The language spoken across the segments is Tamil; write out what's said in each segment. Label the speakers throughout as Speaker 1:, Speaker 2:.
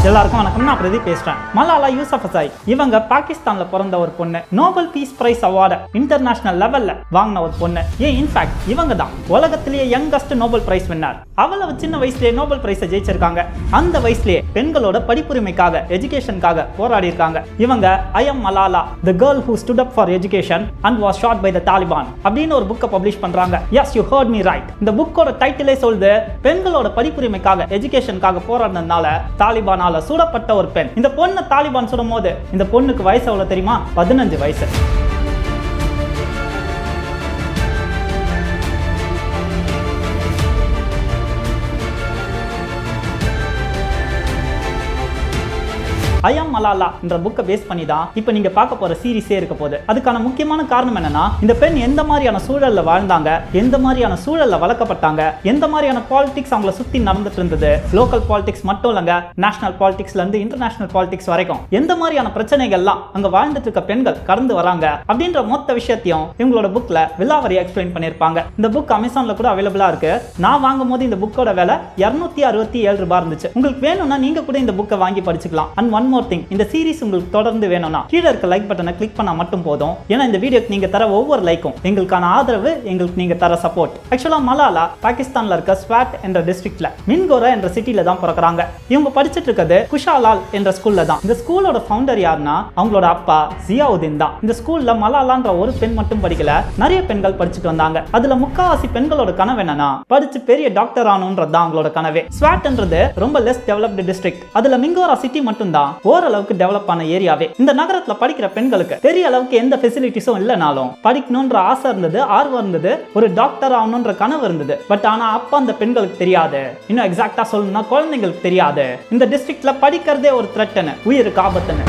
Speaker 1: எல்லாருக்கும் வணக்கம். நான் பிரதீப் பேசுறேன். மலாலா யூசஃபஸாய் இவங்க பாகிஸ்தான்ல பிறந்த ஒரு பொண்ணு. Nobel piece price award international லெவல்ல வாங்கின ஒரு பொண்ணு. இன்ஃபேக்ட் இவங்க தான் உலகத்திலேயே யங்கஸ்ட் நோபல் பிரைஸ் வின்னர். அவ்வளவு சின்ன வயசுலயே நோபல் பிரைஸை ஜெயிச்சிருக்காங்க. அந்த வயசுலயே பெண்களோட படிப்புரிமைக்காக எஜுகேஷனுக்காக போராடி இருக்காங்க. இவங்க I am Malala, the girl who stood up for education and was shot by the Taliban அப்படின்னு ஒரு புக்கை பப்ளிஷ் பண்றாங்க. Yes, you heard me right. இந்த புக்கோட டைட்டிலே சொல்லுது, பெண்களோட படிப்புரிமைக்காக எஜுகேஷனுக்காக போராடினதுனால தாலிபானால சுடப்பட்ட ஒரு பெண். இந்த பொண்ணு தாலிபான் சுடும் போது இந்த பொண்ணுக்கு வயசு எவ்வளவு தெரியுமா? 15 வயசு. ஐ எம் மலாலா என்ற புக்கை பேஸ் பண்ணி தான் இப்போ நீங்க பார்க்க போற சீரிஸே இருக்க போகுது. அதுக்கான முக்கியமான காரணம் என்னன்னா, இந்த பெண் எந்த மாதிரியான சூழல்ல வாழ்ந்தாங்க, எந்த மாதிரியான சூழல்ல வளர்க்கப்பட்டாங்க, எந்த மாதிரியான பாலிடிக்ஸ் அவங்கள சுத்தி நடந்துட்டு இருந்தது, லோக்கல் பாலிடிக்ஸ் மட்டும் இல்லங்க, நேஷனல் பாலிடிக்ஸ்ல இருந்து இன்டர்நேஷனல் பாலிடிக்ஸ் வரைக்கும் எந்த மாதிரியான பிரச்சனைகள்லாம் அங்க வாழ்ந்துட்டு இருக்க பெண்கள் கடந்து வராங்க அப்படின்ற மொத்த விஷயத்தையும் இவங்களோட புக்ல விலாவரியா எக்ஸ்பிளைன் பண்ணிருப்பாங்க. இந்த புக் அமேசான்ல கூட அவைலபிளா இருக்கு. நான் வாங்கும் போது இந்த புக்கோட விலை 267 ரூபாய் இருந்துச்சு. உங்களுக்கு வேணும்னா நீங்க கூட இந்த புக்கை வாங்கி படிச்சுக்கலாம். அண்ட் ஒன் மோர் திங், இந்த சீரிஸ் உங்களுக்கு தொடர்ந்து வேணும்னா கீழ இருக்க லைக் பட்டனை கிளிக் பண்ணா மட்டும் போதும். ஏன்னா இந்த வீடியோக்கு நீங்க தர ஒவ்வொரு லைக்கும் எங்களுக்கான ஆதரவு, எங்களுக்கு நீங்க தர சப்போர்ட். ஆக்சுவலா மலாலா பாகிஸ்தான்ல இருக்க ஸ்வாட் என்ற டிஸ்ட்ரிக்ட்ல மின்கோரா என்ற சிட்டில தான் பிறக்கறாங்க. இவங்க படிச்சிட்டு இருக்கிறது குஷாலால் என்ற ஸ்கூல்ல தான். இந்த ஸ்கூலோட ஃபவுண்டர் யாருன்னா அவங்களோட அப்பா ஜியாவுதீன் தான். இந்த ஸ்கூல்ல மலாலான்ற ஒரு பெண் மட்டும் படிக்கல, நிறைய பெண்கள் படிச்சுட்டு வந்தாங்க. அதுல முக்காவாசி பெண்களோட கனவு என்னன்னா படிச்சு பெரிய டாக்டர் ஆகணும்ன்றது தான் அவங்களோட கனவே. ஸ்வாட்ன்றது ரொம்ப லெஸ் டெவலப்டு டிஸ்ட்ரிக்ட். அதுல மின்கோரா சிட்டி மட்டும் தான் ஓரளவுக்கு டெவலப் ஆன ஏரியாவே. இந்த நகரத்துல படிக்கிற பெண்களுக்கு பெரிய அளவுக்கு எந்த ஃபெசிலிட்டிஸும் இல்லனாலும் படிக்கணும்ன்ற ஆசை இருந்தது, ஆர்வம் இருந்தது, ஒரு டாக்டர் ஆகணும்ன்ற கனவு இருந்தது. பட் ஆனா அப்ப அந்த பெண்களுக்கு தெரியாது, இன்னும் எக்ஸாக்டா சொல்லணும்னா குழந்தைங்களுக்கு தெரியாது, இந்த டிஸ்ட்ரிக்ட்ல படிக்கிறதே ஒரு த்ரெட்னு, உயிருக்கு ஆபத்துன்னு.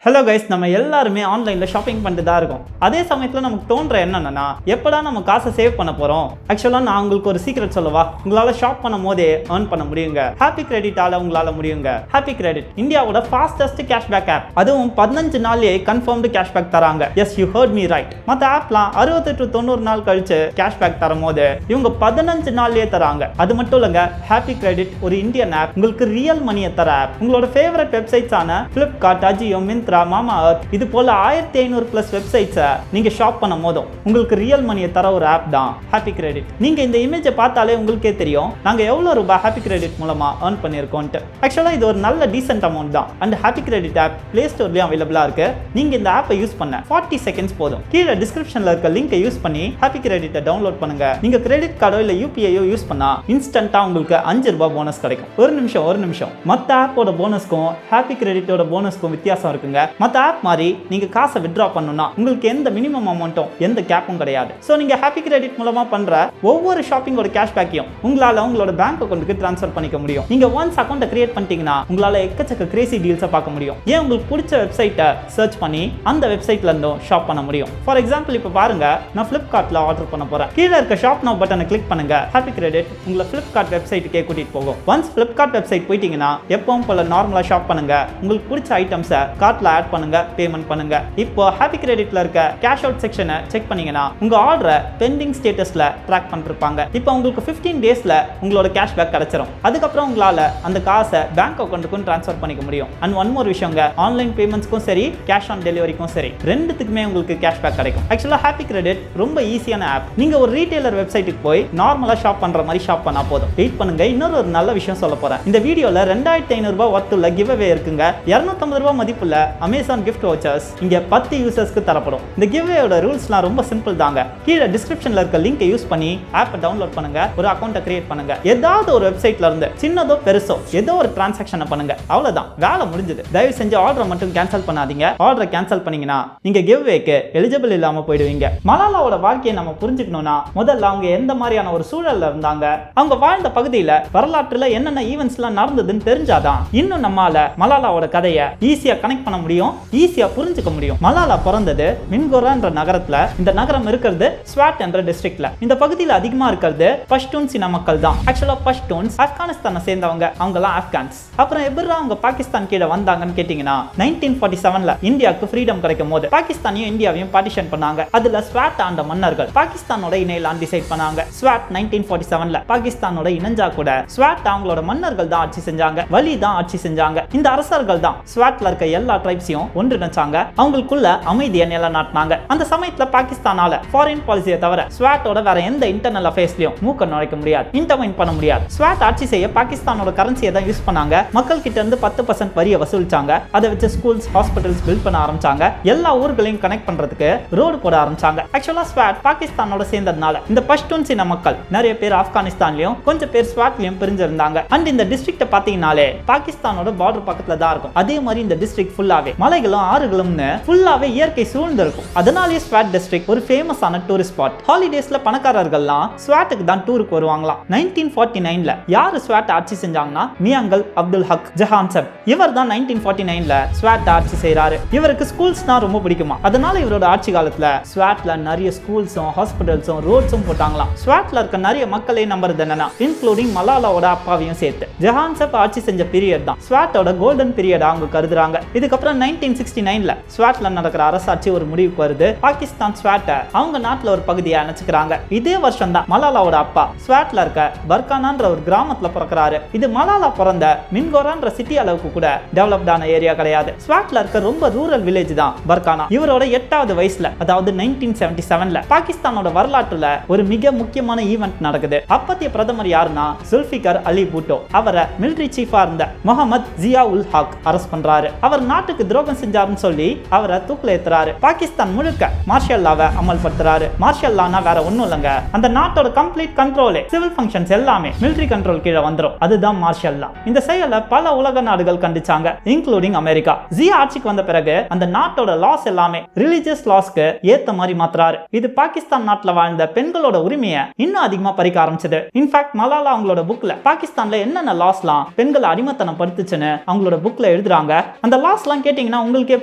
Speaker 1: ஹலோ கைஸ், நம்ம எல்லாருமே ஆன்லைன்ல ஷாப்பிங் பண்ணிட்டு தான் இருக்கோம். அதே சமயத்தில் நமக்கு தோன்ற என்னன்னா, எப்படா நம்ம காசை சேவ் பண்ண போறோம்? ஆக்சுவலாக நான் உங்களுக்கு ஒரு சீக்ரெட் சொல்லவா? உங்களால் ஷாப் பண்ணும் போதே ஏர்ன் பண்ண முடியுங்க. ஹாப்பி கிரெடிட்டால உங்களால் முடியுங்க. ஹாப்பி கிரெடிட் இந்தியாவோட ஃபாஸ்டஸ்ட் கேஷ்பேக் ஆப். அதுவும் 15 நாள்லயே கன்ஃபர்ம்டு கேஷ்பேக் தராங்க. Yes, you heard me right. மற்ற ஆப்லாம் 68 to 90 நாள் கழிச்சு கேஷ்பேக் தரும் போது இவங்க 15 நாள்லயே தராங்க. அது மட்டும் இல்லைங்க, ஹாப்பி கிரெடிட் ஒரு இந்தியன் ஆப். உங்களுக்கு ரியல் மணியை தர ஆப். உங்களோட ஃபேவரட் வெப்சைட்ஸான ஃபிளிப்கார்ட், அஜியோ, மிந்த்ரா, மாமா எர்த், இது போல 1500 பிளஸ் வெப்சைட்ஸை நீங்க ஷாப் பண்ணும் போதும் உங்களுக்கு ரியல் மணியை தர ஒரு ஆப் தான் ஹாப்பி கிரெடிட். நீங்க இந்த இமேஜை பார்த்தாலே உங்களுக்கே தெரியும் நாங்க எவ்வளவு ரூபாய் ஹாப்பி கிரெடிட் மூலமா earn பண்ணிருக்கோம்ட்டு. ஆக்சுவலா இது ஒரு நல்ல டீசென்ட் அமௌண்ட் தான். அந்த ஹாப்பி கிரெடிட் ஆப் பிளே ஸ்டோர்லயும் அவைலபிளா இருக்கு. நீங்க இந்த ஆப்பை யூஸ் பண்ண 40 செகண்ட்ஸ் போதும். கீழே டிஸ்கிரிப்ஷன்ல இருக்க லிங்கை யூஸ் பண்ணி ஹாப்பி கிரெடிட்டை டவுன்லோட் பண்ணுங்க. நீங்க கிரெடிட் கார்டோ இல்ல யூபிஐயோ யூஸ் பண்ணா இன்ஸ்டன்ட்டா உங்களுக்கு 5 ரூபாய் போனஸ் கிடைக்கும். ஒரு நிமிஷம். மற்ற ஆப்போட போனஸ்க்கும் ஹாப்பி கிரெடிட்டோட போனஸ்க்கும் வித்தியாசம் இருக்குங்க. மற்ற ஆப் மாதிரி நீங்க காசை வித்ட்ரா பண்ணனும்னா உங்களுக்கு எந்த மினிமம் அமௌண்ட்டும் எந்த கேப்பும் கிடையாது. சோ நீங்க ஹாப்பி கிரெடிட் மூலமா பண்ற ஒவ்வொரு ஷாப்பிங்கோட கேஷ்பேக்கையும் உங்களால உங்களோட பேங்க் அக்கவுண்ட்க்கு ட்ரான்ஸ்ஃபர் பண்ணிக்க முடியும். நீங்க ஒன்ஸ் அக்கவுண்ட்டை கிரியேட் பண்ணிட்டீங்கன்னா உங்களால எக்கச்சக்க கிரேசி டீல்ஸை பார்க்க முடியும். ஏன் உங்களுக்கு பிடிச்ச வெப்சைட்டை சர்ச் பண்ணி அந்த வெப்சைட்ல இருந்தும் ஷாப் பண்ண முடியும். ஃபார் எக்ஸாம்பிள் இப்போ பாருங்க, நான் ஃபிளிப்கார்ட்ல ஆர்டர் பண்ண போறேன். கீழே இருக்க ஷாப் நவ் பட்டனை கிளிக் பண்ணுங்க. ஹாப்பி கிரெடிட் உங்களை ஃபிளிப்கார்ட் வெப்சைட்டுக்கே கூட்டிட்டு போகும். ஒன்ஸ் ஃபிளிப்கார்ட் வெப்சைட் போயிட்டீங்கன்னா எப்பவும் போல நார்மலா ஷாப் பண்ணுங்க. உங்களுக்கு பிடிச்ச ஐட்டம்ஸை கார்ட்ல ஆட் பண்ணுங்க, பேமெண்ட் பண்ணுங்க. இப்போ ஹாப்பி கிரெடிட்ல இருக்க கேஷ் அவுட் செக்ஷனை செக் பண்ணீங்கன்னா உங்க ஆர்டரை பெண்டிங் ஸ்டேட்டஸ்ல ட்ராக் பண்ணிருப்பாங்க. இப்போ உங்களுக்கு 15 டேஸ்ல உங்களோட கேஷ்பேக் கிடைச்சிரும். அதுக்கப்புறம் உங்களால அந்த காசை பேங்க் அக்கவுண்ட்டுக்கும் ட்ரான்ஸ்ஃபர் பண்ணிக்க முடியும். அண்ட் ஒன் மோர் விஷயங்க, ஆன்லைன் பேமெண்ட்ஸ்க்கும் சரி, கேஷ் ஆன் டெலிவரிக்கும் சரி, ரெண்டுத்துக்குமே உங்களுக்கு கேஷ்பேக் கிடைக்கும். ஆக்சுவலா ஹாப்பி கிரெடிட் ரொம்ப ஈஸியான ஆப். நீங்க ஒரு ரீட்டைலர் வெப்சைட்டுக்கு போய் நார்மலா ஷாப் பண்ற மாதிரி ஷாப் பண்ணா போதும். வெயிட் பண்ணுங்க, இன்னொரு ஒரு நல்ல விஷயம் சொல்ல போறேன். இந்த வீடியோல 2500 ரூபாய் ஒர்த் உள்ள கிவ் அவே இருக்குங்க. 250 ரூபாய் மதிப்புள்ள Amazon gift vouchers இங்க 10 யூசர்ஸ்க்கு தரப்படும். இந்த giveaway-ஓட ரூல்ஸ்லாம் ரொம்ப சிம்பிள் தாங்க. கீழ டிஸ்கிரிப்ஷன்ல இருக்க லிங்கை யூஸ் பண்ணி ஆப்பை டவுன்லோட் பண்ணுங்க, ஒரு அக்கௌண்ட்டை கிரியேட் பண்ணுங்க. ஏதாவது ஒரு வெப்சைட்ல இருந்து சின்னதோ பெருசோ ஏதோ ஒரு டிரான்சாக்ஷனை பண்ணுங்க. அவ்வளவுதான், வேலை முடிஞ்சது. தயவு செஞ்சு ஆர்டரை மட்டும் கேன்சல் பண்ணாதீங்க. ஆர்டரை கேன்சல் பண்ணீங்கன்னா நீங்க giveaway-க்கு எலிஜிபிள் இல்லாம போயிடுவீங்க. மலாலாவோட வாழ்க்கையை நம்ம புரிஞ்சுக்கணும்னா முதல்ல அவங்க எந்த மாதிரியான ஒரு சூழல்ல இருந்தாங்க, அவங்க வாழ்ந்த பகுதியில வரலாற்றுல என்னென்ன ஈவென்ட்ஸ்லாம் நடந்ததுன்னு தெரிஞ்சாதான் இன்னும் நம்மால மலாலாவோட கதையை ஈஸியா கனெக்ட் பண்ண முடியும், ஈஸியா புரிஞ்சுக்க முடியும். மலாலா பிறந்தது மின்கோரான்ற நகரத்துல. இந்த நகரம் இருக்கிறது ஸ்வாட் என்ற டிஸ்ட்ரிக்ட்ல. இந்த பகுதியில் அதிகமா இருக்கிறது பஷ்டூன்ஸ் இன மக்கள் தான். ஆக்சுவலா பஷ்டூன்ஸ் ஆப்கானிஸ்தானை சேர்ந்தவங்க, அவங்கலாம் ஆப்கான்ஸ். அப்புறம் எப்படி அவங்க பாகிஸ்தான் கீழே வந்தாங்கன்னு கேட்டீங்கன்னா 1947ல இந்தியாவுக்கு ஃப்ரீடம் கிடைக்கும் போது பாகிஸ்தானையும் இந்தியாவையும் பார்ட்டிஷன் பண்ணாங்க. அதுல ஸ்வாட் ஆண்ட மன்னர்கள் பாகிஸ்தானோட இணையலாம் டிசைட் பண்ணாங்க. ஸ்வாட் 1947ல பாகிஸ்தானோட இணைஞ்சா கூட ஸ்வாட் அவங்களோட மன்னர்கள் தான் ஆட்சி செஞ்சாங்க, வலி தான் ஆட்சி செஞ்சாங்க. இந்த அரசர்கள் தான் ஸ்வாட்ல இருக்க எல்லா ட்ரைப்ஸையும் ஒன்றிணைச்சாங்க, அவங்களுக்குள்ள அமைதியை நிலைநாட்டினாங்க. அந்த சமயத்துல பாகிஸ்தானால ஃபாரின் பாலிசியை தவிர ஸ்வாட்டோட வேற எந்த இன்டர்னல் அஃபேர்ஸ்லயும் மூக்க நுழைக்க முடியாது, இன்டர்வைன் பண்ண முடியாது. ஸ்வாட் ஆட்சி செய்ய பாகிஸ்தானோட கரன்சியை தான் யூஸ் பண்ணாங்க. மக்கள் கிட்ட இருந்து 10% வரியை வசூலிச்சாங்க. அதை வச்சு ஸ்கூல்ஸ், ஹாஸ்பிட்டல்ஸ் பில்ட் பண்ண ஆரம்பிச்சாங்க. எல்லா ஊர்களையும் கனெக்ட் பண்றதுக்கு ரோடு போட ஆரம்பிச்சாங்க. ஆக்சுவலா ஸ்வாட் பாகிஸ்தானோட சேர்ந்ததுனால இந்த பஷ்டூன்ஸ் இன மக்கள் நிறைய பேர் ஆப்கானிஸ்தான்லயும் கொஞ்சம் பேர் ஸ்வாட்லயும் பிரிஞ்சிருந்தாங்க. அண்ட் இந்த டிஸ்ட்ரிக்ட பாத்தீங்கன்னாலே பாகிஸ்தானோட பார்டர் பக்கத்துல தான் இருக்கும். அதே மாதிரி இந்த டிஸ்ட்ரிக்ட் ஃபுல்லாவே மலைகளும் ஆறுகளும்னு ஃபுல்லாவே இயற்கை சூழ்ந்து இருக்கும். அதனாலேயே ஸ்வாட் டிஸ்ட்ரிக்ட் ஒரு ஃபேமஸான டூரிஸ்ட் ஸ்பாட். ஹாலிடேஸ்ல பணக்காரர்கள்லாம் ஸ்வாட்டுக்கு தான் டூருக்கு வருவாங்களாம். 1949ல யாரு ஸ்வாட் ஆட்சி செஞ்சாங்கன்னா மியாங்கல் அப்துல் ஹக் ஜஹான்சப். இவர் தான் 1949ல ஸ்வாட் ஆட்சி செய்யறாரு. இவருக்கு ஸ்கூல்ஸ்னா ரொம்ப பிடிக்குமா, அதனால இவரோட ஆட்சி காலத்துல ஸ்வாட்ல நிறைய ஸ்கூல்ஸும் ஹாஸ்பிட்டல்ஸும் ரோட்ஸும் போட்டாங்களாம். ஸ்வாட்ல இருக்க நிறைய மக்களே நம்புறது என்னன்னா இன்க்ளூடிங் மலாலாவோட அப்பாவையும் சேர்த்து ஜஹான்சப் ஆட்சி செஞ்ச பீரியட் தான் ஸ்வாட்டோட கோல்டன் பீரியட் அவங்க கருதுறாங்க. இதுக்கப்புறம் 1969ல ஸ்வாட்ல நடக்கிற அரசாட்சி ஒரு முடிவுக்கு வருது. பாகிஸ்தான் ஸ்வாட்டை அவங்க நாட்டுல ஒரு பகுதியை அணைச்சுக்கிறாங்க. இதே வருஷம் தான் மலாலாவோட அப்பா ஸ்வாட்ல இருக்க பர்கானான்ற ஒரு கிராமத்துல பிறக்கிறாரு. இது மலாலா பிறந்த மின்கோரான்ற சிட்டி அளவுக்கு கூட டெவலப்டான ஏரியா கிடையாது. ஸ்வாட்ல இருக்க ரொம்ப ரூரல் வில்லேஜ் தான் பர்கானா. இவரோட 8வது வயசுல, அதாவது 1977ல பாகிஸ்தானோட வரலாற்றுல ஒரு மிக முக்கியமான ஈவென்ட் நடக்குது. அப்பத்திய பிரதமர் யாருன்னா சுல்ஃபிகர் அலி பூட்டோ. அவரை மிலிட்டரி சீஃபா இருந்த முகமது ஜியா உல் ஹக் அரஸ்ட் பண்றாரு. அவர் நாட்டுக்கு துரோகம் செஞ்சாருன்னு சொல்லி அவரை தூக்குல ஏத்துறாரு. பாகிஸ்தான் முழுக்க மார்ஷல் லாவை அமல்படுத்துறாரு. மார்ஷல் லானா வேற ஒண்ணும் இல்லங்க, அந்த நாட்டோட கம்ப்ளீட் கண்ட்ரோலே, சிவில் ஃபங்க்ஷன்ஸ் எல்லாமே மிலிட்டரி கண்ட்ரோல் கீழே வந்துரும். அதுதான் மார்ஷல் லா. இந்த செயலை பல உலக நாடுகள் கண்டிச்சாங்க, இன்க்ளூடிங் அமெரிக்கா. ஜியா ஆட்சிக்கு வந்த பிறகு அந்த நாட்டோட லாஸ் எல்லாமே ரிலிஜியஸ் லாஸ்க்கு ஏத்த மாதிரி மாத்துறாரு. இது பாகிஸ்தான் நாட்டுல வாழ்ந்த பெண்களோட உரிமையை இன்னும் அதிகமா பறிக்க ஆரம்பிச்சது. இன்ஃபேக்ட் மலாலா அவங்களோட புக்ல பாகிஸ்தான்ல என்னென்ன லாஸ்லாம் பெண்களை அடிமத்தனம் படுத்துச்சுன்னு அவங்களோட புக்ல எழுதுறாங்க. அந்த லாஸ்லாம் கேட்டீங்கன்னா உங்களுக்கே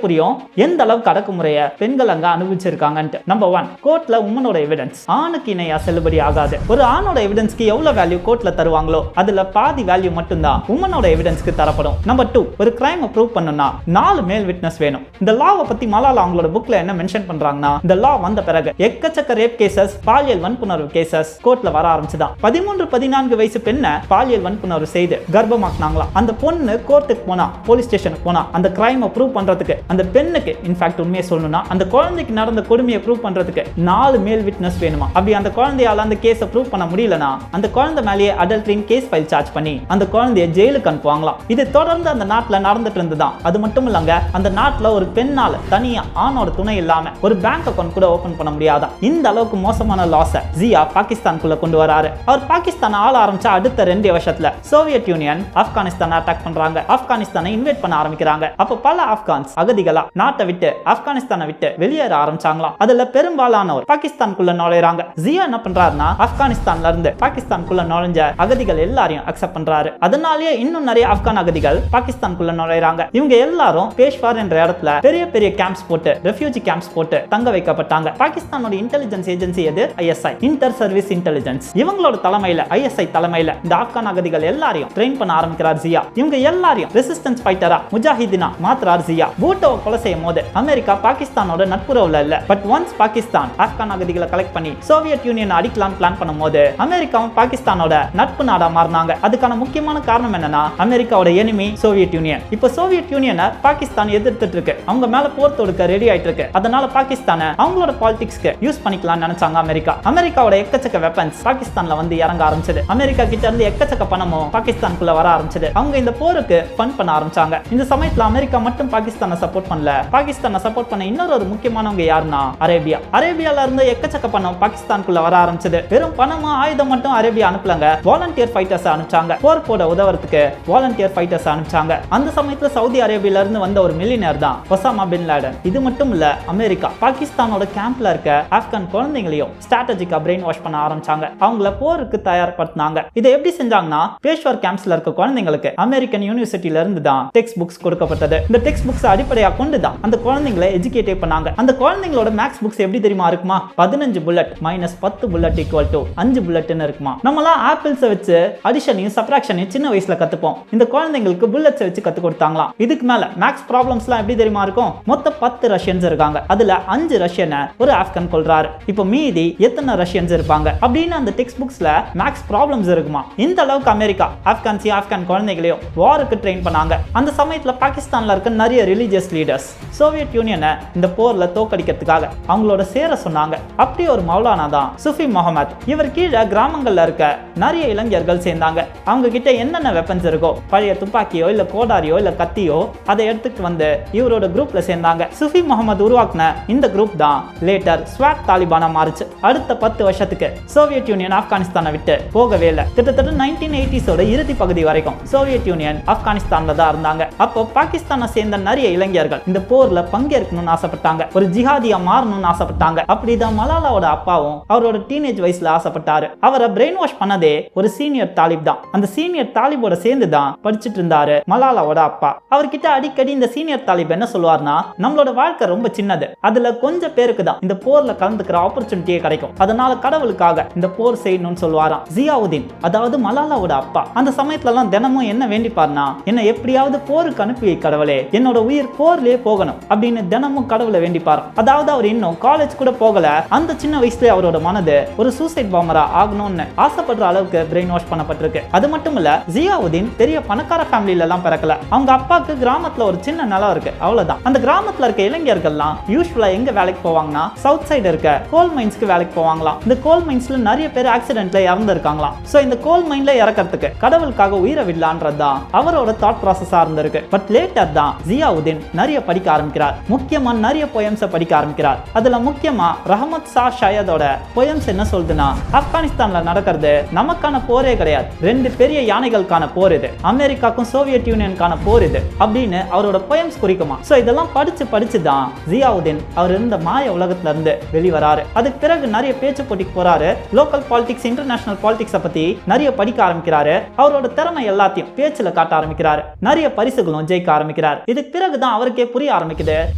Speaker 1: புரியும் எந்த அளவுக்கு அடக்குமுறையை பெண்கள் அங்க அனுபவிச்சிருக்காங்கன்ட்டு. நம்பர் 1, கோர்ட்ல உமனோட எவிடன்ஸ் ஆணுக்கு இணையா செல்லுபடி ஆகாது. ஒரு ஆணோட எவிடன்ஸ்க்கு எவ்வளவு வேல்யூ கோர்ட்ல தருவாங்களோ அதுல பாதி வேல்யூ மட்டும்தான் உமனோட எவிடன்ஸ்க்கு தரப்படும். நம்பர் 2, ஒரு கிரைம் ப்ரூவ் பண்ணனும்னா 4 மேல் விட்னஸ் வேணும். இந்த லாவை பத்தி மலாலா அவங்களோட புக்ல என்ன மென்ஷன் பண்றாங்கன்னா, இந்த லா வந்த பிறகு எக்கச்சக்க ரேப் கேசஸ், பாலியல் வன்புணர்வு கேசஸ் கோர்ட்ல வர ஆரம்பிச்சுதான். 13-14 வயசு பெண்ணை பாலியல் வன்புணர்வு செய்து கர்ப்பமாக்குனாங்களாம். அந்த பொண்ணு கோர்ட்டுக்கு போனா, போலீஸ் ஸ்டேஷனுக்கு போனா அந்த கிரைம் ப்ரூவ் பண்றதுக்கு அந்த பெண்ணுக்கு, இன்ஃபேக்ட் உண்மையை சொல்லணும்னா அந்த குழந்தைக்கு நடந்த கொடுமையை ப்ரூவ் பண்றதுக்கு 4 மேல் விட்னஸ் வேணுமா. அப்படி அந்த குழந்தையால அந்த கேஸை ப்ரூவ் பண்ண முடியலனா அந்த குழந்தை மேலேயே அடல்ட்ரின் கேஸ் ஃபைல் சார்ஜ் பண்ணி அந்த குழந்தையை ஜெயிலுக்கு அனுப்புவாங்களாம். இது தொடர்ந்து அந்த நாட்டுல நடந்துட்டு இருந்துதான். அது மட்டும் இல்லங்க, அந்த நாட்டுல ஒரு பெண்ணால தனியா ஆணோட துணை இல்லாம ஒரு பேங்க் அக்கவுண்ட் கூட ஓபன் பண்ண முடியாதா. இந்த அளவுக்கு மோசமான லாஸை ஜியா பாகிஸ்தானுக்குள்ள கொண்டு வராரு. அவர் பாகிஸ்தான் ஆள ஆரம்பிச்ச அடுத்த 2 வருஷத்துல சோவியத் யூனியன் ஆப்கானிஸ்தானை அட்டாக் பண்றாங்க. ஆப்கானிஸ்தானை இன்வைட் பண்ண ஆரம்பிக்கிறாங்க. அப்ப பல ஆப்கான்ஸ் அகதிகளா நாட்டை விட்டு ஆப்கானிஸ்தானை விட்டு வெளியேற ஆரம்பிச்சாங்களாம். அதுல பெரும்பாலானவர் பாகிஸ்தானுக்குள்ள நுழைறாங்க. ஜியா என்ன பண்றாருன்னா ஆப்கானிஸ்தான்ல இருந்து பாகிஸ்தானுக்குள்ள நுழைஞ்ச அகதிகள் எல்லாரையும் அக்செப்ட் பண்றாரு. அதனாலேயே இன்னும் நிறைய ஆப்கான் அகதிகள் பாகிஸ்தானுக்குள்ள நுழைறாங்க. இவங்க எல்லாரும் பேஷ்வார் என்ற இடத்துல பெரிய பெரிய கேம்ப்ஸ் போட்டு, ரெஃப்யூஜி கேம்ப்ஸ் போட்டு தங்க வைக்கப்பட்டாங்க. பாகிஸ்தானோட இன்டெலிஜென்ஸ் ஏஜென்சி எது? ISI, inter service intelligence. இவங்களோட தலைமையில, ஐஎஸ்ஐ தலைமையில இந்த ஆப்கான் அகதிகள் எல்லாரையும் ட்ரெயின் பண்ண ஆரம்பிக்கிறார் ஜியா. இவங்க எல்லாரையும் ரெசிஸ்டன்ஸ் ஃபைட்டரா, முஜாஹிதீனா மாத்துறார் ஜியா. பூட்டோவை கொலை செய்யும் போது அமெரிக்கா பாகிஸ்தானோட நட்புறவுல இல்ல. பட் ஒன்ஸ் பாகிஸ்தான் ஆப்கான் அகதிகளை கலெக்ட் பண்ணி சோவியத் யூனியன் அடிக்கலாம் பிளான் பண்ணும்போது அமெரிக்காவும் பாகிஸ்தானோட நட்பு நாடா மாறினாங்க. அதுக்கான முக்கியமான காரணம் என்னன்னா, அமெரிக்காவோட எனிமி சோவியத் யூனியன். இப்ப சோவியத் யூனியனை பாகிஸ்தான் எதிர்த்துட்டு இருக்கு, அவங்க மேல போர் தொடுக்க ரெடி ஆயிட்டு இருக்கு. அதனால பாகிஸ்தானை அவங்களோட பாலிடிக்ஸ்க்கு யூஸ் பண்ணிக்கலாம் நினைச்சாங்க அமெரிக்கா. அமெரிக்காவோட எக்கச்சக்க வெப்பன்ஸ் பாகிஸ்தான்ல வந்து இறங்க ஆரம்பிச்சது. அமெரிக்கா கிட்ட இருந்து எக்கச்சக்க பணமும் பாகிஸ்தானுக்குள்ள வர ஆரம்பிச்சது. அவங்க இந்த போருக்கு ஃபண்ட் பண்ண ஆரம்பிச்சாங்க. இந்த சமயத்துல அமெரிக்கா மட்டும் பாகிஸ்தானை சப்போர்ட் பண்ணல. பாகிஸ்தானை சப்போர்ட் பண்ண இன்னொரு முக்கியமானவங்க யாருன்னா அரேபியா. அரேபியால இருந்து எக்கச்சக்க பணம் பாகிஸ்தானுக்குள்ள வர ஆரம்பிச்சது. வெறும் பணமா ஆயுதம் மட்டும் அரேபியா அனுப்பலங்க, வாலண்டியர் ஃபைட்டர்ஸ் அனுப்பிச்சாங்க. போர் போட உதவுறதுக்கு வாலண்டியர் ஃபைட்டர்ஸ் அனுப்பிச்சாங்க. அந்த சமயத்துல சவுதி அரேபியால இருந்து வந்த ஒரு மில்லியனர் தான் ஒசாமா பின் லாடன். இது மட்டும் இல்ல, அமெரிக்கா பாகிஸ்தானோட கேம்ப்ல இருக்க ஆப்கான் குழந்தைங்களையும் ஸ்ட்ராட்டஜிக்கா பிரெயின் வாஷ் பண்ண ஆரம்பிச்சாங்க. அவங்கள போருக்கு தயார்படுத்தினாங்க. இதை எப்படி செஞ்சாங்கன்னா, பேஷ்வர் கேம்ப்ஸ்ல இருக்க குழந்தைங்களுக்கு அமெரிக்கன் யூனிவர்சிட்டியில இருந்து தான் டெக்ஸ்ட் புக்ஸ் கொடுக்கப்பட்டது. இந்த டெக்ஸ்ட் புக்ஸ் அடிப்படையா கொண்டு தான் அந்த குழந்தைங்களை எஜுகேட் பண்ணாங்க. அந்த குழந்தைங்களோட மேக்ஸ் புக்ஸ் எப்படி தெரியுமா இருக்குமா? 15 bullet minus 10 bullet equal to 5 புல்லட்னு இருக்குமா. நம்மலாம் ஆப்பிள்ஸ் வச்சு அடிஷனையும் சப்ட்ராக்ஷனையும் சின்ன வயசுல கத்துப்போம். இந்த குழந்தைங்களுக்கு புல்லட்ஸ் வச்சு கத்து கொடுத்தாங்களாம். இதுக்கு மேல மேக்ஸ் ப்ராப்ளம்ஸ்லாம் எப்படி தெரியுமா இருக்கும்? மொத்தம் 10 ரஷ்யன்ஸ் இருக்காங்க. அதுல 5 ரஷ்யனை ஒரு ஆப்கன் கொல்றாரு. இப்போ மீதி எத்தனை ரஷ்யன்ஸ் இருப்பாங்க அப்படின்னு அந்த டெக்ஸ்ட் புக்ஸ்ல மேக்ஸ் ப்ராப்ளம்ஸ் இருக்குமா. இந்த அளவுக்கு அமெரிக்கா ஆப்கான் குழந்தைகளையும் வாருக்கு ட்ரெயின் பண்ணாங்க. அந்த சமயத்துல பாகிஸ்தான்ல இருக்க நிறைய ரிலீஜியஸ் லீடர்ஸ் சோவியத் யூனியனை இந்த போர்ல தோக்கடிக்கிறதுக்காக அவங்களோட சேர சொன்னாங்க. அப்படி ஒரு மௌலானா தான் சுஃபி முகமது. இவர் கீழே கிராமங்கள்ல இருக்க நிறைய இளைஞர்கள் சேர்ந்தாங்க. அவங்க கிட்ட என்னென்ன வெப்பன்ஸ் இருக்கோ, பழைய துப்பாக்கியோ இல்ல கோடாரியோ இல்ல கத்தியோ, அதை எடுத்துட்டு வந்து இவரோட குரூப்ல சேர்ந்தாங்க. சுஃபி முகமது உருவாக்குன இந்த குரூப் தான் லேட்டர் ஸ்வாட் தாலிபானா மாறுச்சு. அடுத்த 10 வருஷத்துக்கு சோவியத் யூனியன் ஆப்கானிஸ்தானை விட்டு போகவே இல்லை. கிட்டத்தட்ட 1980s இறுதி பகுதி வரைக்கும் சோவியத் யூனியன் ஆப்கானிஸ்தான்ல தான் இருந்தாங்க. அப்போ பாகிஸ்தானை சேர்ந்த நிறைய இளைஞர்கள் இந்த போர்ல பங்கேற்கணும்னு ஆசைப்பட்டாங்க. ஒரு ஜிஹாதியா மாறணும்னு ஆசைப்பட்டாங்க. அப்படிதான் மலாலாவோட அப்பாவும் அவரோட டீனேஜ் வயசுல ஆசைப்பட்டாரு. அவரை பிரெயின் வாஷ் பண்ணதே ஒரு சீனியர் தாலிப் தான். அந்த சீனியர் தாலிபோட சேர்ந்து தான் படிச்சுட்டு இருந்தாரு மலாலாவோட அப்பா. அவர்கிட்ட அடிக்கடி இந்த சீனியர் தாலிப் என்ன சொல்லுவார்னா, நம்மளோட வாழ்க்கை ரொம்ப சின்னது, அதுல கொஞ்சம் பேருக்கு தான் இந்த போர்ல கலந்துக்கிற ஆப்பர்ச்சுனிட்டியே கிடைக்கும், அதனால கடவுளுக்காக இந்த போர் செய்யணும்னு சொல்லுவாராம். ஜியாவுதீன், அதாவது மலாலாவோட அப்பா, அந்த சமயத்துல எல்லாம் தினமும் என்ன வேண்டிப்பார்னா, என்ன எப்படியாவது போருக்கு அனுப்பி கடவுளே, என்னோட உயிர் போர்லயே போகணும் அப்படின்னு தினமும் கடவுளை வேண்டிப்பாராம். அதாவது அவர் இன்னும் காலேஜ் கூட போகல, அந்த சின்ன வயசுல அவரோட மனது ஒரு சூசைட் பாம்பரா ஆகணும்னு ஆசைப்படுற அளவுக்கு பிரெயின் வாஷ் பண்ணப்பட்டிருக்கு. அது மட்டும் இல்ல, ஜியாவுதீன் பெரிய பணக்கார ஃபேமிலில எல்லாம் பிறக்கல. அவங்க அப்பாவுக்கு கிராமத்துல ஒரு சின்ன நிலம் இருக்கு, அவ்வளவுதான். அந்த கிராமத்துல இருக்க இளைஞர்கள்லாம் யூசுவலா எங்க வேலைக்கு போவாங்கன்னா, சவுத் சைடு இருக்க கோல் மைன்ஸ்க்கு வேலைக்கு போவாங்களாம். இந்த கோல் மைன்ஸ்ல நிறைய பேர் ஆக்சிடென்ட்ல இறந்து இருக்காங்களாம். சோ இந்த கோல் மைன்ல இறக்கிறதுக்கு கடவுளுக்காக உயிரை விடலான்றதுதான் அவரோட தாட் ப்ராசஸா இருந்திருக்கு. பட் லேட்டர் தான் ஜியாவுதீன் நிறைய படிக்க ஆரம்பிக்கிறார். முக்கியமா நிறைய போயம்ஸை படிக்க ஆரம்பிக்கிறார். அதுல முக்கியமா ரஹமத் ஷா ஷாயதோட போயம்ஸ் என்ன சொல்லுதுன்னா, ஆப்கானிஸ்தான்ல நடக்கிறது நமக்கான போரே கிடையாது, 2 பெரிய யானைகளுக்கான போர் இது, அமெரிக்காக்கும் சோவியத் யூனியனுக்கான போர் இது அப்படின்னு அவரோட போயம்ஸ் குறிக்குமா. சோ இதெல்லாம் படிச்சு தான் ஜியாவுதீன் அவர் இருந்த மாய உலகத்துல இருந்து வெளிவராரு. அதுக்கு பிறகு நிறைய பேச்சு போட்டிக்கு போறாரு. லோக்கல் பாலிடிக்ஸ், இன்டர்நேஷனல் பாலிடிக்ஸை பத்தி நிறைய படிக்க ஆரம்பிக்கிறாரு. அவரோட திறமை எல்லாத்தையும் பேச்சுல காட்ட ஆரம்பிக்கிறாரு. நிறைய பரிசுகளும் ஜெயிக்க ஆரம்பிக்கிறார். இதுக்கு பிறகுதான் அவருக்கே புரிய ஆரம்பிக்குது,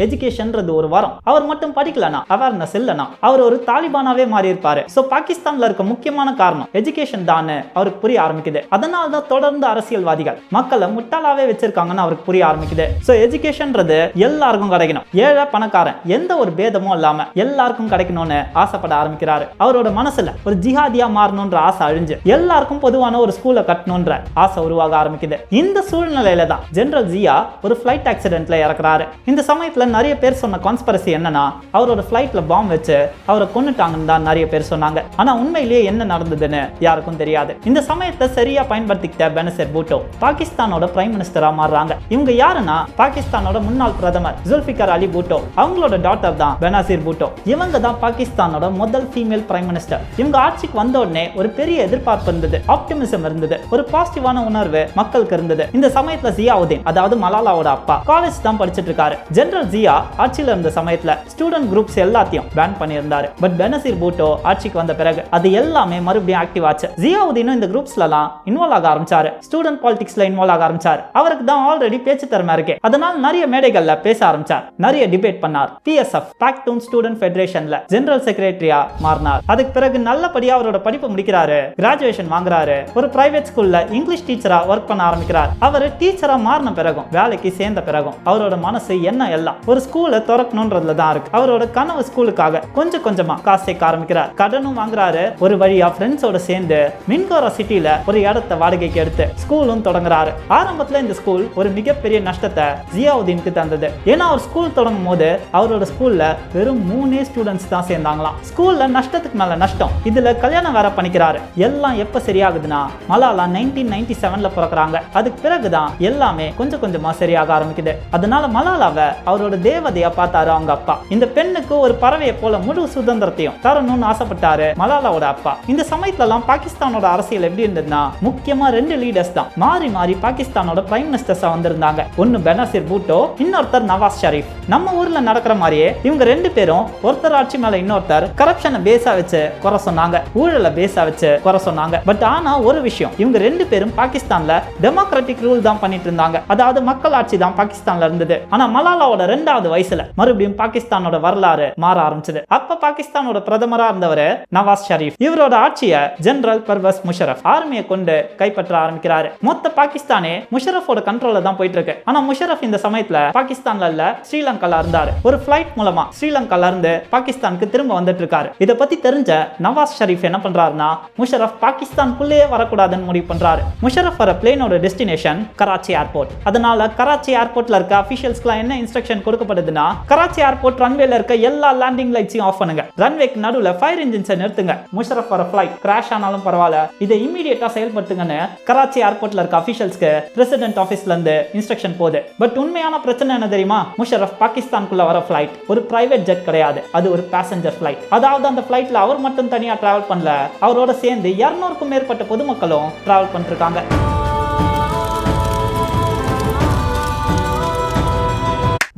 Speaker 1: எஜுகேஷன்ன்றது ஒரு வரம். அவர் மட்டும் படிக்கலனா, அவேர்னஸ் இல்லனா, அவர் ஒரு தாலிபானாவே மாறி இருப்பாரு. சோ பாகிஸ்தான்ல இருக்க முக்கியமான காரணம் எஜுகேஷன் தான் அவருக்கு புரிய ஆரம்பிக்குது. அதனால தான் தொடர்ந்து அரசியல்வாதிகள் மக்களை முட்டாளாவே வச்சிருக்காங்கன்னு அவருக்கு புரிய ஆரம்பிக்குது. சோ எஜுகேஷன்ன்றது எல்லாருக்கும் கிடைக்கணும், ஏழை பணக்காரன் எந்த ஒரு பேதமும் இல்லாம எல்லாருக்கும் கிடைக்கணும்னு ஆசைப்பட ஆரம்பிக்கிறாரு. அவரோட மனசுல ஒரு ஜிஹாதியா மாறணும்ன்ற ஆசை அழிஞ்சு எல்லாருக்கும் பொதுவான ஒரு ஸ்கூலை கட்டணும்ன்ற ஆசை உருவாக ஆரம்பிக்குது. இந்த சூழ்நிலையில தான் ஜெனரல் ஜியா ஒரு ஃபிளைட் ஆக்சிடென்ட்ல இறக்குறாரு. இந்த சமயத்துல நிறைய பேர் சொன்ன கான்ஸ்பிரசி என்னன்னா, அவரோட ஃபிளைட்ல பாம்பு வச்சு அவரை கொன்னுட்டாங்கன்னு தான் நிறைய பேர் சொன்னாங்க. ஆனா உண்மையிலேயே என்ன நடந்ததுன்னு யாருக்கும் தெரியாது. இந்த சமயத்தை சரியா பயன்படுத்திக்கிட்ட பெனசீர் பூட்டோ பாகிஸ்தானோட பிரைம் மினிஸ்டரா மாறுறாங்க. இவங்க யாருன்னா, பாகிஸ்தானோட முன்னாள் பிரதமர் ஜுல்ஃபிகர் அலி பூட்டோ அவங்களோட டாட்டர் தான் பெனசீர் பூட்டோ. இவங்க தான் பாகிஸ்தானோட முதல் ஃபீமேல் பிரைம் மினிஸ்டர். இவங்க ஆட்சிக்கு வந்த உடனே ஒரு பெரிய எதிர்பார்ப்பு இருந்தது, ஆப்டிமிசம் இருந்தது, ஒரு பாசிட்டிவான உணர்வு மக்களுக்கு இருந்தது. இந்த சமயத்துல ஜியாவுதீன், அதாவது மலாலாவோட அப்பா, காலேஜ் தான் படிச்சிட்டு இருக்காரு. ஜெனரல் ஜியா ஆட்சியில இருந்த சமயத்துல ஸ்டூடெண்ட் குரூப்ஸ் எல்லாத்தையும் பேன் பண்ணியிருந்தாரு. பட் பெனசீர் பூட்டோ ஆட்சிக்கு வந்த பிறகு அது எல்லாமே மறுபடியும் ஆக்டிவ் ஆச்சு. ஜியாவுதீனும் இந்த குரூப்ஸ்ல எல்லாம் இன்வால்வ் ஆக ஆரம்பிச்சாரு. ஸ்டூடெண்ட் பாலிடிக்ஸ்ல இன்வால்வ் ஆக ஆரம்பிச்சாரு. அவருக்கு தான் ஆல்ரெடி பேச்சு திறமை இருக்கு. அதனால நிறைய மேடைகள்ல பேச ஆரம்பிச்சார், நிறைய டிபேட் பண்ணார். PSF பாக்டூன் ஸ்டூடெண்ட் ஃபெடரேஷன்ல ஜெனரல் செக்ரட்டரியா மாறினார். அதுக்கு பிறகு நல்லபடியா அவரோட படிப்பு முடிக்கிறாரு, கிராஜுவேஷன் வாங்குறாரு. ஒரு பிரைவேட் ஸ்கூல்ல இங்கிலீஷ் டீச்சரா ஒர்க் பண்ண ஆரம்பிக்கிறார். அவர் டீச்சரா மாறின பிறகும், வேலைக்கு சேர்ந்த பிறகும் அவரோட மனசு என்ன எல்லாம் ஒரு ஸ்கூலை திறக்கணும்ன்றதுல தான் இருக்கு. அவரோட கனவு ஸ்கூலுக்காக கொஞ்சம் கொஞ்சமா காசு சேர்க்க ஆரம்பிக்கிறார். கடனும் வாங்குறாரு. ஒரு வழியா ஃப்ரெண்ட்ஸோட சேர்ந்து மின்கோரா சிட்டில ஒரு இடத்தை வாடகைக்கு எடுத்து ஸ்கூலும் தொடங்குறாரு. ஆரம்பத்துல இந்த ஸ்கூல் ஒரு மிகப்பெரிய நஷ்டத்தை ஜியாவுதீனுக்கு தந்தது. ஏன்னா அவர் ஸ்கூல் தொடங்கும் போது அவரோட ஸ்கூல்ல வெறும் 3 ஸ்டூடெண்ட்ஸ் தான் சேர்ந்தாங்களாம். ஸ்கூல்ல நஷ்டத்துக்கு மேல நஷ்டம். இதுல கல்யாணம் வேற பண்ணிக்கிறாரு. எல்லாம் எப்ப சரியாகுதுன்னா, மலாலா 1997ல பிறக்குறாங்க. அதுக்கு பிறகுதான் எல்லாமே கொஞ்சம் கொஞ்சமா சரியாக ஆரம்பிக்குது. இருந்தது. அதனால மலாலாவை அவரோட தேவதையா பார்த்தாரு அவங்க அப்பா. இந்த பெண்ணுக்கு ஒரு பறவையை போல முழு சுதந்திரத்தையும் தரணும்னு ஆசைப்பட்டாரு மலாலாவோட அப்பா. இந்த சமயத்துல எல்லாம் பாகிஸ்தானோட அரசியல் எப்படி இருந்ததுன்னா, முக்கியமா 2 லீடர்ஸ் தான் மாறி மாறி பாகிஸ்தானோட பிரைம் மினிஸ்டர்ஸா வந்திருந்தாங்க. ஒன்னு பெனசீர் பூட்டோ, இன்னொருத்தர் நவாஸ் ஷரீஃப். நம்ம ஊர்ல நடக்கிற மாதிரியே இவங்க 2 பேரும் ஒருத்தர் ஆட்சி மேல இன்னொருத்தர் கரப்ஷனை பேஸா வச்சு குறை சொன்னாங்க, ஊழலை பேஸா வச்சு குறை சொன்னாங்க. பட் ஆனா ஒரு விஷயம், இவங்க 2 பேரும் பாகிஸ்தான்ல டெமோக்ராட்டிக் ரூல் தான் பண்ணிட்டு இருந்தாங்க. அதாவது மக்கள் ஆட்சி தான் பாகிஸ்தான்ல இருந்தது. ஆனா மலாலாவோட 2வது வயசுல மறுபடியும் பாகிஸ்தானோட வரலாறு மாற ஆரம்பிச்சது. அப்ப பாகிஸ்தானோட பிரதமரா இருந்தவர் நவாஸ் ஷரீஃப். இவரோட ஆட்சியை ஜெனரல் பர்வேஸ் முஷரஃப் ஆர்மியை கொண்டு கைப்பற்ற ஆரம்பிக்கிறாரு. மொத்த பாகிஸ்தானே முஷரஃபோட கண்ட்ரோல்ல தான் போயிட்டு இருக்கு. ஆனா முஷரஃப் இந்த சமயத்துல பாகிஸ்தான்ல இல்ல, ஸ்ரீலங்கால இருந்தாரு. ஒரு ஃபிளைட் மூலமா ஸ்ரீலங்கால இருந்து பாகிஸ்தானுக்கு திரும்ப வந்துட்டு இருக்காரு. இத பத்தி தெரிஞ்ச நவாஸ் ஷரீஃப் என்ன பண்றாருன்னா, முஷரஃப் பாகிஸ்தானுக்குள்ளே வரக்கூடாதுன்னு முடிவு பண்றாரு. முஷரஃப் வர பிளேனோட டெஸ்டினேஷன் கராச்சி ஏர்போர்ட். அதனால கராச்சி ஏர்போர்ட்ல இருக்க அபிஷியல்ஸ்க்குலாம் என்ன இன்ஸ்ட்ரக்ஷன் கொடுக்கப்படுதுன்னா, கராச்சி ஏர்போர்ட் ரன்வேல இருக்க எல்லா லேண்டிங் லைட்ஸையும் ஆஃப் பண்ணுங்க, ரன்வேக்கு நடுவுல ஃபயர் இன்ஜின்ஸை நிறுத்துங்க, முஷரஃப் வர ஃபிளைட் கிராஷ் ஆனாலும் பரவாயில்ல, இதை இமீடியட்டா செயல்படுத்துங்கன்னு கராச்சி ஏர்போர்ட்ல இருக்க அபிஷியல்ஸ்க்கு பிரசிடென்ட் ஆபீஸ்ல இருந்து இன்ஸ்ட்ரக்ஷன் போகுது. பட் உண்மையான பிரச்சனை என்ன தெரியுமா? முஷரஃப் பாகிஸ்தானுக்குள்ள வர ஃபிளைட் ஒரு பிரைவேட் ஜெட் கிடையாது, அது ஒரு பேசஞ்சர் ஃபிளைட். அதாவது அந்த ஃபிளைட்ல அவர் மட்டும் தனியா டிராவல் பண்ணல, அவரோட சேர்ந்து 200க்கும் மேற்பட்ட பொதுமக்களும் டிராவல் பண்ணிட்டு இருக்காங்க.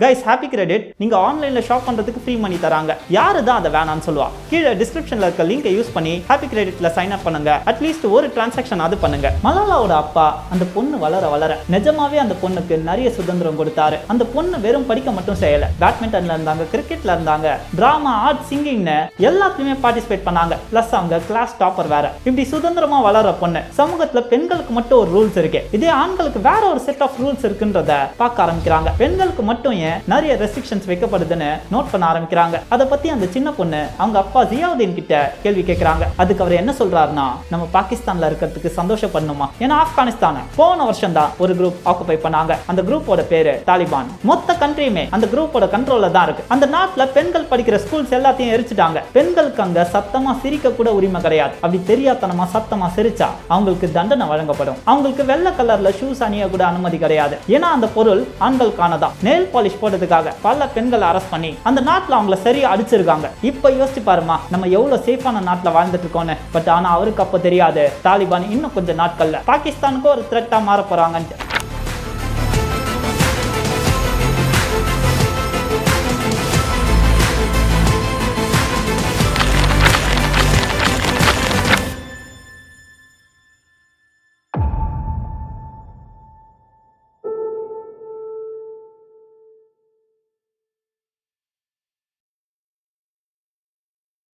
Speaker 1: கைஸ், ஹாப்பி கிரெடிட் நீங்க ஆன்லைன்ல ஷாப் பண்றதுக்கு ஃப்ரீ மணி தராங்க. யாரு தான் அதை வேணாம்னு சொல்லுவா? கீழே டிஸ்கிரிப்ஷன்ல இருக்க லிங்கை யூஸ் பண்ணி ஹாப்பி கிரெடிட்ல சைன் அப் பண்ணுங்க. அட்லீஸ்ட் ஒரு டிரான்சாக்ஷன் அது பண்ணுங்க. மலாலாவோட அப்பா அந்த பொண்ணு வளர வளர நிஜமாவே அந்த பொண்ணுக்கு நிறைய சுதந்திரம் கொடுத்தாரு. அந்த பொண்ணு வெறும் படிக்க மட்டும் செய்யல, பேட்மிண்டன்ல இருந்தாங்க, கிரிக்கெட்ல இருந்தாங்க, டிராமா, ஆர்ட், சிங்கிங்னு எல்லாத்துலயுமே பார்ட்டிசிபேட் பண்ணாங்க. பிளஸ் அவங்க கிளாஸ் டாப்பர் வேற. இப்படி சுதந்திரமா வளர பொண்ணு சமூகத்துல பெண்களுக்கு மட்டும் ஒரு ரூல்ஸ் இருக்கு, இதே ஆண்களுக்கு வேற ஒரு செட் ஆஃப் ரூல்ஸ் இருக்குன்றத பார்க்க ஆரம்பிக்கிறாங்க. பெண்களுக்கு மட்டும் நிறைய ரெஸ்ட்ரிக்ஷன்ஸ் வைக்கப்படுதுன்னு நோட் பண்ண ஆரம்பிக்கிறாங்க. அதை பத்தி அந்த சின்ன பொண்ணு அவங்க அப்பா ஜியாவுதீன் கிட்ட கேள்வி கேட்கிறாங்க. அதுக்கு அவர் என்ன சொல்றாருன்னா, நம்ம பாகிஸ்தான்ல இருக்கிறதுக்கு சந்தோஷப்படணுமா? ஏன்னா ஆப்கானிஸ்தான போன வருஷம் தான் ஒரு குரூப் ஆக்குபை பண்ணாங்க. அந்த குரூப்போட பேரு தாலிபான். மொத்த கண்ட்ரியுமே அந்த குரூப்போட கண்ட்ரோல்ல தான் இருக்கு. அந்த நாட்டுல பெண்கள் படிக்கிற ஸ்கூல்ஸ் எல்லாத்தையும் எரிச்சிட்டாங்க. பெண்களுக்கு அங்க சத்தமா சிரிக்க கூட உரிமை கிடையாது. அப்படி தெரியாதனமா சத்தமா சிரிச்சா அவங்களுக்கு தண்டனை வழங்கப்படும். அவங்களுக்கு வெள்ளை கலர்ல ஷூஸ் அணிய கூட அனுமதி கிடையாது. ஏன்னா அந்த பொருள் ஆண்களுக்கானதான். நெயில் பாலிஷ் போடுறதுக்காக பல பெண்களை அரெஸ்ட் பண்ணி அந்த நாட்டுல அவங்கள சரியா அடிச்சிருக்காங்க. இப்ப யோசிச்சு பாருமா, நம்ம எவ்வளவு சேஃபான நாட்டுல வாழ்ந்துட்டு இருக்கோம்னு. பட் ஆனா அவருக்கு அப்ப தெரியாது, தாலிபான் இன்னும் கொஞ்சம் நாட்கள்ல பாகிஸ்தானுக்கு ஒரு த்ரெட்டா மாற போறாங்கன்னு.